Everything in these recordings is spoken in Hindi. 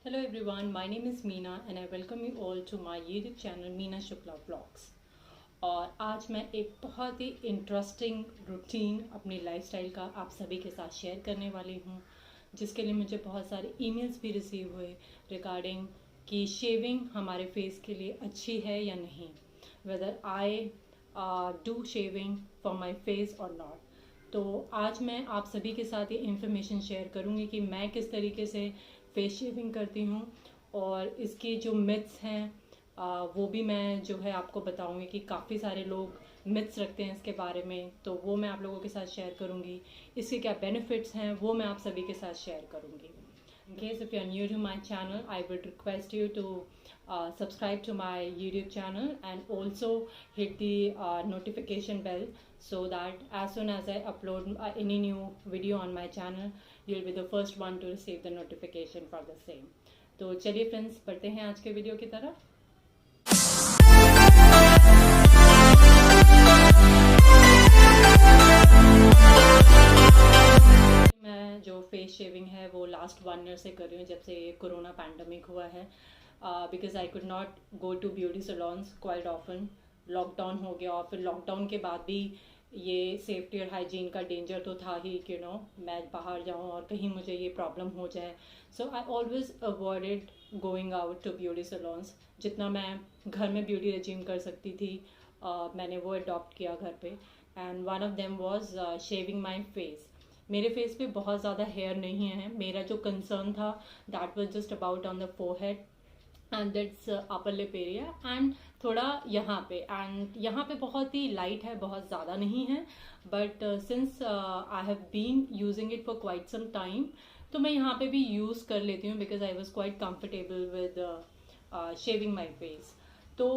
Hello everyone, my name is Meena and I welcome you all to my YouTube channel Meena Shukla vlogs. और आज मैं एक बहुत ही इंटरेस्टिंग रूटीन अपनी लाइफस्टाइल का आप सभी के साथ शेयर करने वाली हूँ, जिसके लिए मुझे बहुत सारे ईमेल्स भी रिसीव हुए रिगार्डिंग कि शेविंग हमारे फेस के लिए अच्छी है या नहीं, whether I do shaving for my face और नॉट। तो आज मैं आप सभी के साथ ये इन्फॉर्मेशन शेयर करूँगी कि मैं किस तरीके से फेस शेविंग करती हूँ और इसके जो मिथ्स हैं वो भी मैं जो है आपको बताऊँगी कि काफ़ी सारे लोग मिथ्स रखते हैं इसके बारे में, तो वो मैं आप लोगों के साथ शेयर करूँगी। इसके क्या बेनिफिट्स हैं वो मैं आप सभी के साथ शेयर करूँगी। In case if you are new to my channel, I would request you to subscribe to my YouTube channel and also hit the notification bell so that as soon as I upload any new video on my channel, you'll be the first one to receive the notification for the same. तो चलिए फ्रेंड्स, बढ़ते हैं आज के वीडियो की तरफ। मैं जो फेस शेविंग है वो लास्ट 1 ईयर से कर रही हूँ, जब से ये कोरोना पैंडमिक हुआ है, because I could not go to beauty salons quite often. Lockdown हो गया और फिर लॉकडाउन के बाद भी ये सेफ्टी और हाइजीन का डेंजर तो था ही कि मैं बाहर जाऊँ और कहीं मुझे ये प्रॉब्लम हो जाए। So I always avoided going out to beauty salons. जितना मैं घर में ब्यूटी रेजीम कर सकती थी मैंने वो अडॉप्ट किया घर पे, and one of them was shaving my face. मेरे फेस पे बहुत ज़्यादा हेयर नहीं है। मेरा जो कंसर्न था that was just about on the forehead and that's upper lip area and थोड़ा यहाँ पे, एंड यहाँ पे बहुत ही लाइट है, बहुत ज़्यादा नहीं है। But since I have been using it for quite some time, तो मैं यहाँ पे भी यूज़ कर लेती हूँ because I was quite comfortable with shaving my face. तो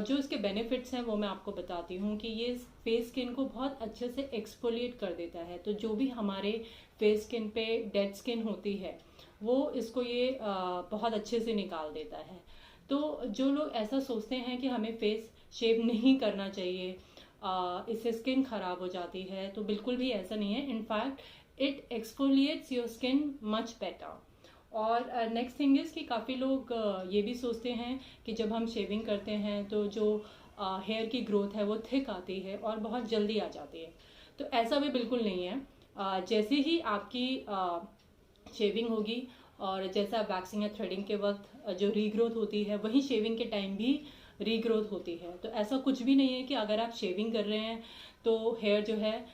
जो इसके बेनिफिट्स हैं वो मैं आपको बताती हूँ कि ये फेस स्किन को बहुत अच्छे से एक्सफोलिएट कर देता है। तो जो भी हमारे फेस स्किन पे डेड स्किन होती है वो इसको ये बहुत अच्छे से निकाल देता है। तो जो लोग ऐसा सोचते हैं कि हमें फेस शेव नहीं करना चाहिए, इससे स्किन खराब हो जाती है, तो बिल्कुल भी ऐसा नहीं है। In fact it exfoliates your skin much better. और नेक्स्ट थिंग इज़ कि काफ़ी लोग ये भी सोचते हैं कि जब हम शेविंग करते हैं तो जो हेयर की ग्रोथ है वो थिक आती है और बहुत जल्दी आ जाती है। तो ऐसा भी बिल्कुल नहीं है। जैसे ही आपकी शेविंग होगी और जैसा वैक्सिंग या थ्रेडिंग के वक्त जो रीग्रोथ होती है, वही शेविंग के टाइम भी रीग्रोथ होती है। तो ऐसा कुछ भी नहीं है कि अगर आप शेविंग कर रहे हैं तो हेयर जो है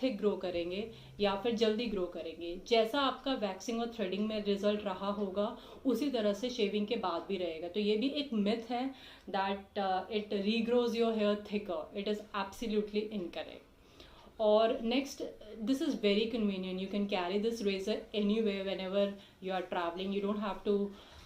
थिक ग्रो करेंगे या फिर जल्दी ग्रो करेंगे। जैसा आपका वैक्सिंग और थ्रेडिंग में रिजल्ट रहा होगा उसी तरह से शेविंग के बाद भी रहेगा। तो ये भी एक मिथ है that it regrows your hair thicker. It is absolutely incorrect. और next, this is very convenient. You can carry this razor anywhere whenever you are traveling. You don't have to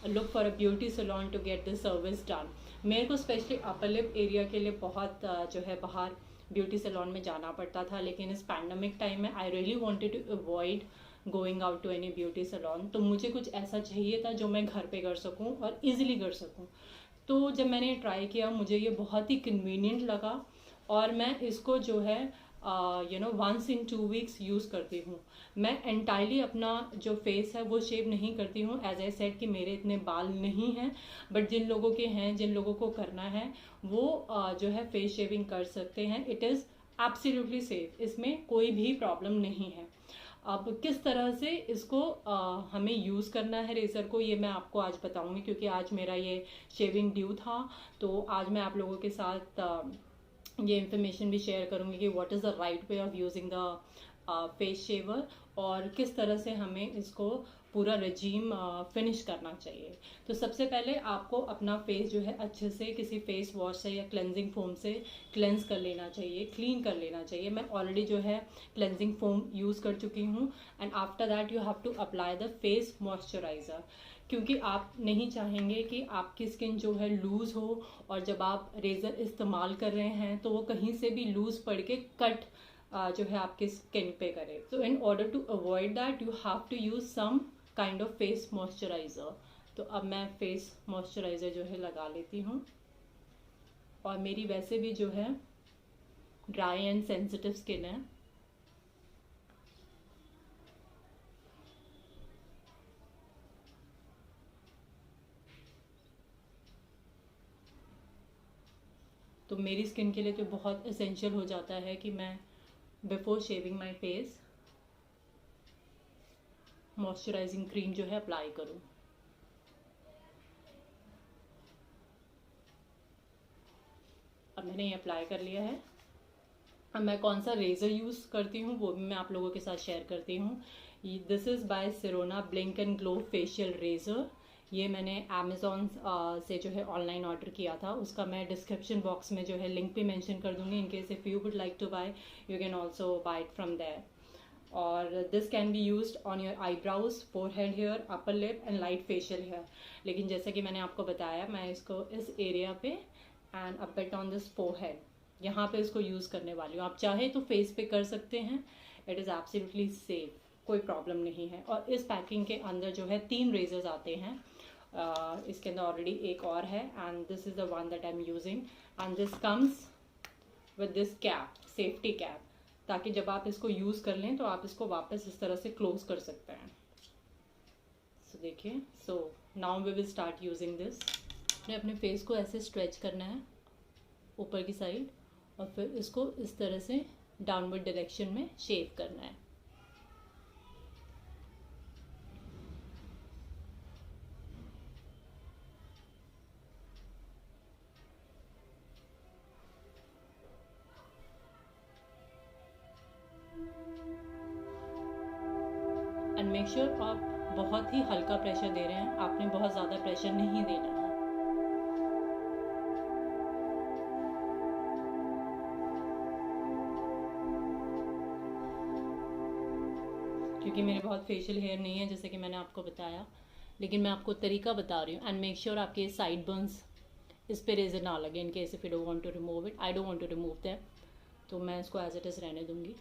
look for a beauty salon to get the service done. मेरे को स्पेशली अपर लिप एरिया के लिए बहुत जो है बाहर ब्यूटी सलोन में जाना पड़ता था, लेकिन इस पैंडमिक टाइम में I really wanted to avoid going out to any beauty salon. तो मुझे कुछ ऐसा चाहिए था जो मैं घर पे कर सकूं और इजीली कर सकूं। तो जब मैंने ट्राई किया मुझे ये बहुत ही कन्वीनियंट लगा और मैं इसको जो है वंस इन 2 वीक्स यूज़ करती हूँ। मैं एंटायरली अपना जो फेस है वो शेव नहीं करती हूँ। एज आई सेड कि मेरे इतने बाल नहीं हैं, बट जिन लोगों के हैं, जिन लोगों को करना है वो जो है फेस शेविंग कर सकते हैं। इट इज़ एब्सोल्युटली सेफ, इसमें कोई भी प्रॉब्लम नहीं है। अब किस तरह से इसको हमें यूज़ करना है रेज़र को, ये मैं आपको आज बताऊंगी, क्योंकि आज मेरा ये शेविंग ड्यू था। तो आज मैं आप लोगों के साथ ये इन्फॉर्मेशन भी शेयर करूंगी कि what is the right way of using the face shaver और किस तरह से हमें इसको पूरा रजीम फिनिश करना चाहिए। तो सबसे पहले आपको अपना फेस जो है अच्छे से किसी फेस वॉश से या क्लेंजिंग फोम से क्लेंज कर लेना चाहिए, क्लीन कर लेना चाहिए। मैं ऑलरेडी जो है क्लेंजिंग फोम यूज़ कर चुकी हूँ and after that you have to apply the face moisturiser, क्योंकि आप नहीं चाहेंगे कि आपकी स्किन जो है लूज़ हो और जब आप रेज़र इस्तेमाल कर रहे हैं तो वो कहीं से भी लूज़ पड़ के कट जो है आपकी स्किन पे करे। तो in order to avoid that you have to use some kind of face moisturiser. तो अब मैं फेस मॉइस्चराइज़र जो है लगा लेती हूँ। और मेरी वैसे भी जो है ड्राई एंड सेंसिटिव स्किन है, तो मेरी स्किन के लिए तो बहुत एसेंशियल हो जाता है कि मैं before shaving my face moisturising cream जो है अप्लाई करूँ। अब मैंने ये अप्लाई कर लिया है। अब मैं कौन सा रेज़र यूज़ करती हूँ वो भी मैं आप लोगों के साथ शेयर करती हूँ। This is by Sirona blink and glow facial razor. ये मैंने अमेज़ॉन से जो है ऑनलाइन ऑर्डर किया था। उसका मैं डिस्क्रिप्शन बॉक्स में जो है लिंक भी मेंशन कर दूँगी। In case if you would like to buy you can also buy it from there. और this can be used on your eyebrows, forehead hair, upper lip and light facial hair. लेकिन जैसा कि मैंने आपको बताया मैं इसको इस एरिया पे and a bit on this forehead, यहाँ पे इसको यूज़ करने वाली हूँ। आप चाहे तो फेस पे कर सकते हैं, इट इज़ एब्सोल्युटली सेफ, कोई प्रॉब्लम नहीं है। और इस पैकिंग के अंदर जो है 3 रेजर्स आते हैं। इसके अंदर ऑलरेडी एक और है and this is the one that I am using and this comes with this cap, safety cap, ताकि जब आप इसको यूज़ कर लें तो आप इसको वापस इस तरह से क्लोज कर सकते हैं। सो देखिए, so now we will start using this. अपने फेस को ऐसे स्ट्रेच करना है ऊपर की साइड और फिर इसको इस तरह से डाउनवर्ड डायरेक्शन में शेव करना है। एंड मेक श्योर आप बहुत ही हल्का प्रेशर दे रहे हैं, आपने बहुत ज़्यादा प्रेशर नहीं देना है। क्योंकि मेरे बहुत फेशियल हेयर नहीं है जैसे कि मैंने आपको बताया, लेकिन मैं आपको तरीका बता रही हूँ। एंड मेक श्योर आपके साइड बर्न्स इस पे रेजर ना लगे। In case if you don't want to remove it, I don't want to remove them, तो मैं इसको एज इट इज़ रहने दूंगी।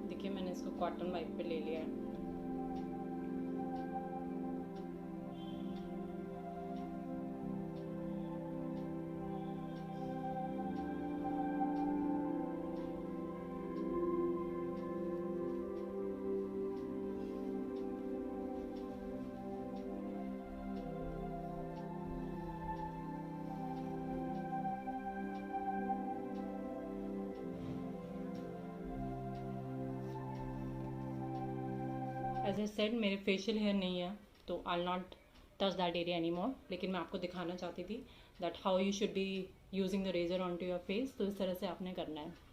देखिए मैंने इसको कॉटन वाइप पे ले लिया है। एज ए सेड मेरे फेशियल हेयर नहीं है तो I not touch that area any more, लेकिन मैं आपको दिखाना चाहती थी that how you should be using the razor onto your face. तो इस तरह से आपने करना है।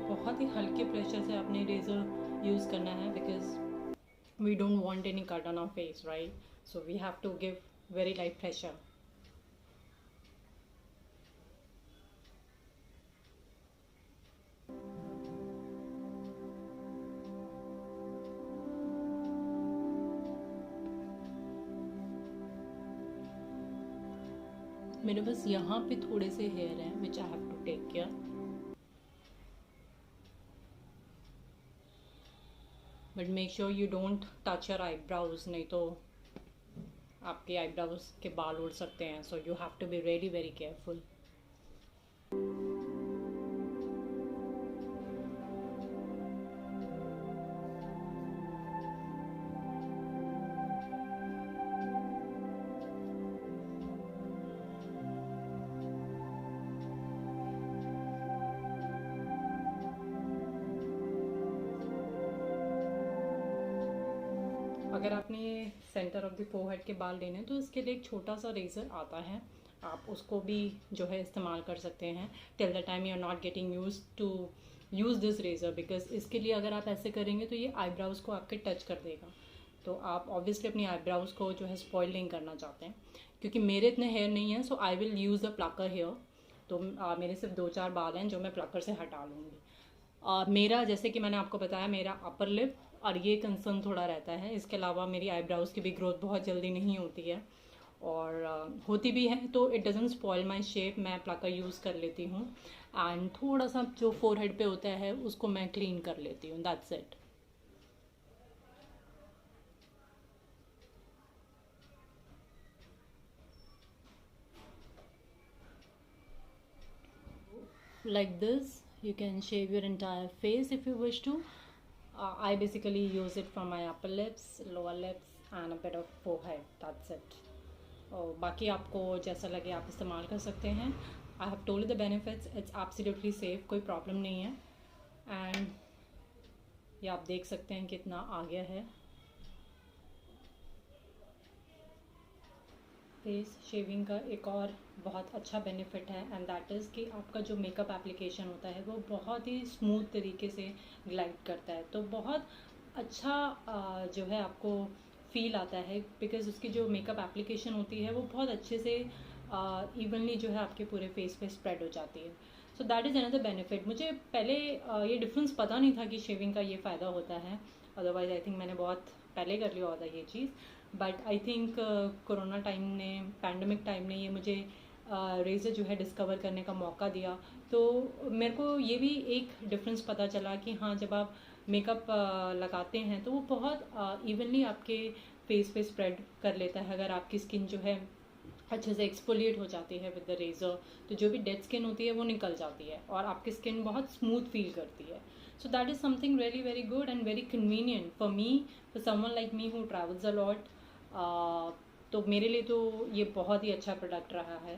बहुत ही हल्के प्रेशर से आपने रेजर यूज़ करना है because we don't want any cut on our face, right? So we have to give very light pressure. मेरे बस यहाँ पे थोड़े से हेयर हैं which I have to take care. But make sure you don't touch your eyebrows, नहीं तो आपके आईब्राउज के बाल उड़ सकते हैं। So you have to be very very careful. अगर आपने ये सेंटर ऑफ द फोरहेड के बाल लेने हैं तो इसके लिए एक छोटा सा रेज़र आता है, आप उसको भी जो है इस्तेमाल कर सकते हैं till the time you are not getting use to use this razor. Because इसके लिए अगर आप ऐसे करेंगे तो ये आईब्राउज़ को आपके टच कर देगा, तो आप ऑब्वियसली अपनी आईब्राउज़ को जो है स्पॉइल नहीं करना चाहते हैं। क्योंकि मेरे इतने हेयर नहीं हैं, so I will use the plucker hair. तो मेरे सिर्फ 2-4 बाल हैं जो मैं प्लकर से हटा लूँगी। मेरा जैसे कि मैंने आपको बताया, मेरा अपर लिप और ये कंसर्न थोड़ा रहता है। इसके अलावा मेरी आईब्राउज़ की भी ग्रोथ बहुत जल्दी नहीं होती है, और होती भी है तो it doesn't spoil my shape. मैं प्लकर यूज़ कर लेती हूँ एंड थोड़ा सा जो फोरहेड पे होता है उसको मैं क्लीन कर लेती हूँ, that's it. Like this you can shave your entire face if you wish to. I basically use it for my upper lips, lower lips and a bit of forehead, that's it. और बाकी आपको जैसा लगे आप इस्तेमाल कर सकते हैं। I have told the benefits, it's absolutely safe, कोई प्रॉब्लम नहीं है। एंड ये आप देख सकते हैं कितना आ गया है। फेस शेविंग का एक और बहुत अच्छा बेनिफिट है एंड दैट इज़ कि आपका जो मेकअप एप्लीकेशन होता है वो बहुत ही स्मूथ तरीके से ग्लाइड करता है, तो बहुत अच्छा जो है आपको फील आता है। बिकॉज उसकी जो मेकअप एप्लीकेशन होती है वो बहुत अच्छे से इवनली जो है आपके पूरे फेस पे स्प्रेड हो जाती है। So that is another benefit. मुझे पहले ये डिफरेंस पता नहीं था कि शेविंग का ये फ़ायदा होता है, अदरवाइज आई थिंक मैंने बहुत पहले कर लिया होता ये चीज़। But I think corona time ने, पैंडमिक टाइम ने ये मुझे रेज़र जो है डिस्कवर करने का मौका दिया। तो मेरे को ये भी एक डिफरेंस पता चला कि हाँ, जब आप मेकअप लगाते हैं तो वो बहुत इवनली आपके फेस पे स्प्रेड कर लेता है। अगर आपकी स्किन जो है अच्छे से एक्सफोलिएट हो जाती है विद द रेज़र, तो जो भी डेड स्किन होती है वो निकल जाती है और आपकी स्किन बहुत स्मूथ फील करती है। So that is something really very good and very convenient for me, for someone like me who travels a lot. तो मेरे लिए तो ये बहुत ही अच्छा प्रोडक्ट रहा है।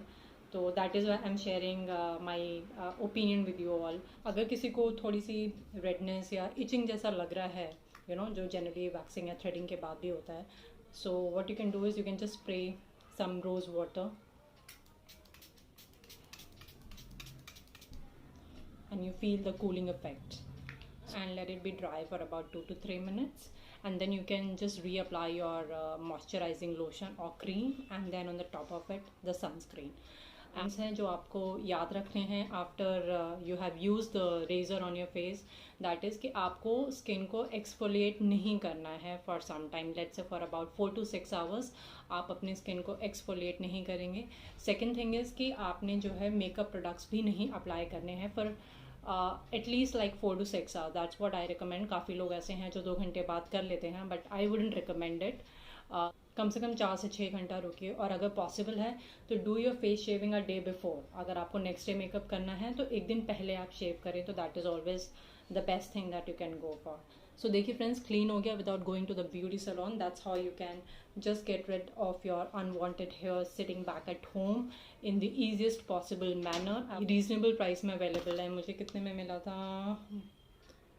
तो that is why I am sharing my opinion with you all. अगर किसी को थोड़ी सी रेडनेस या इचिंग जैसा लग रहा है, जो जनरली वैक्सिंग या थ्रेडिंग के बाद भी होता है, so what you can do is you can just spray some rose water and you feel the cooling effect and let it be dry for about 2 to 3 minutes, and then you can just reapply your moisturizing lotion or cream, and then on the top of it the sunscreen. हैं जो आपको याद रखने हैं after you have use the razor on your face, that is कि आपको स्किन को एक्सफोलिएट नहीं करना है for some time, let's say for about 4 to 6 hours आप अपनी स्किन को एक्सफोलिएट नहीं करेंगे। सेकेंड थिंग इज़ कि आपने जो है मेकअप प्रोडक्ट्स भी नहीं अप्लाई करने हैं for at least like 4 to 6 hours, that's what I recommend. काफ़ी लोग ऐसे हैं जो 2 घंटे बाद कर लेते हैं, but I wouldn't recommend it. कम से कम 4 से 6 घंटा रुकिए, और अगर पॉसिबल है तो do your face shaving a day before. अगर आपको नेक्स्ट डे मेकअप करना है तो एक दिन पहले आप शेव करें, तो that is always the best thing that you can go for. So देखिए फ्रेंड्स, क्लीन हो गया without going to the beauty salon. That's how you can just get rid of your unwanted hair sitting back at home in the easiest possible manner. Reasonable price में अवेलेबल है। मुझे कितने में मिला था?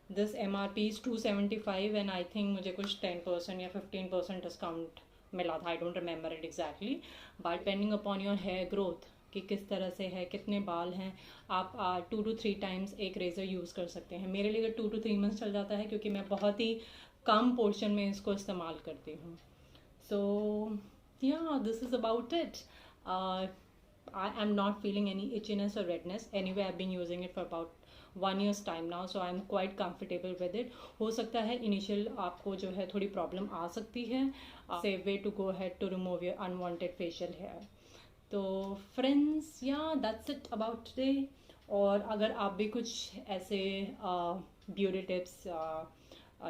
This MRP is 275 and I think मुझे कुछ 10% या 15% डिस्काउंट मिला था। I don't remember it exactly, but depending upon your hair growth कि किस तरह से है, कितने बाल हैं, आप 2 to 3 टाइम्स एक रेज़र यूज़ कर सकते हैं। मेरे लिए 2 to 3 मंथ्स चल जाता है क्योंकि मैं बहुत ही कम पोर्शन में इसको इस्तेमाल करती हूँ। सो या this is about it. I am not feeling any itchiness or redness. Anyway, I've been using it for about 1 year's time now, so I'm quite comfortable with it. हो सकता है इनिशियल आपको जो है थोड़ी प्रॉब्लम आ सकती है। Safe way to go ahead to remove your unwanted facial hair. तो friends, yeah that's it about today. और अगर आप भी कुछ ऐसे ब्यूटी टिप्स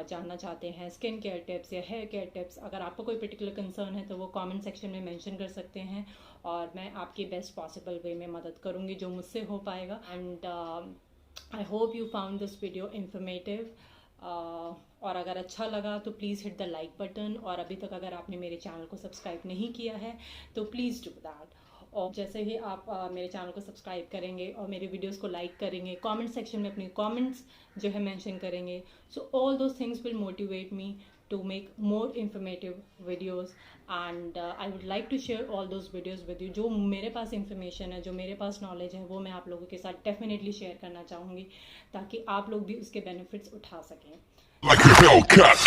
जानना चाहते हैं, स्किन केयर टिप्स या हेयर केयर टिप्स, अगर आपको कोई पर्टिकुलर कंसर्न है तो वो कमेंट सेक्शन में मेंशन कर सकते हैं, और मैं आपकी बेस्ट पॉसिबल वे में मदद करूँगी जो मुझसे हो पाएगा। And I hope you found this video informative, और अगर अच्छा लगा तो please hit the like button, और अभी तक अगर आपने मेरे चैनल को सब्सक्राइब नहीं किया है तो प्लीज़ डू दैट। और जैसे ही आप मेरे चैनल को सब्सक्राइब करेंगे और मेरे वीडियोस को लाइक करेंगे, कमेंट सेक्शन में अपने कमेंट्स जो है मेंशन करेंगे, so all those things will motivate me to make more informative videos and I would like to share all those videos with you. जो मेरे पास information है, जो मेरे पास knowledge है, वो मैं आप लोगों के साथ definitely share करना चाहूँगी ताकि आप लोग भी उसके benefits उठा सकें. Like a Hellcat.